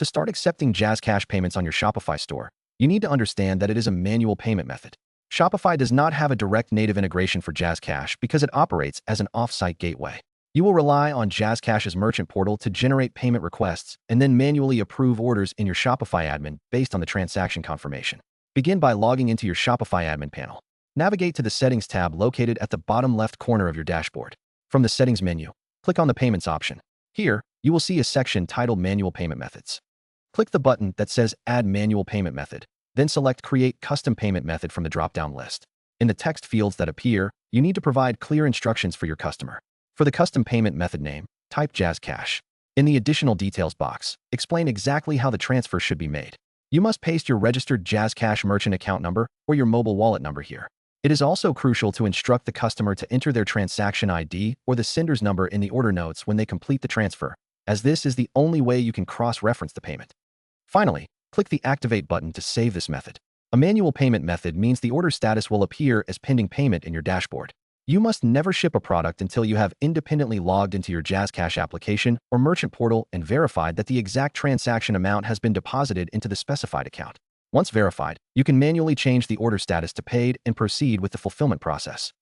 To start accepting JazzCash payments on your Shopify store, you need to understand that it is a manual payment method. Shopify does not have a direct native integration for JazzCash because it operates as an off-site gateway. You will rely on JazzCash's merchant portal to generate payment requests and then manually approve orders in your Shopify admin based on the transaction confirmation. Begin by logging into your Shopify admin panel. Navigate to the Settings tab located at the bottom left corner of your dashboard. From the Settings menu, click on the Payments option. Here, you will see a section titled Manual Payment Methods. Click the button that says Add Manual Payment Method, then select Create Custom Payment Method from the drop-down list. In the text fields that appear, you need to provide clear instructions for your customer. For the custom payment method name, type JazzCash. In the Additional Details box, explain exactly how the transfer should be made. You must paste your registered JazzCash merchant account number or your mobile wallet number here. It is also crucial to instruct the customer to enter their transaction ID or the sender's number in the order notes when they complete the transfer, as this is the only way you can cross-reference the payment. Finally, click the Activate button to save this method. A manual payment method means the order status will appear as pending payment in your dashboard. You must never ship a product until you have independently logged into your JazzCash application or merchant portal and verified that the exact transaction amount has been deposited into the specified account. Once verified, you can manually change the order status to paid and proceed with the fulfillment process.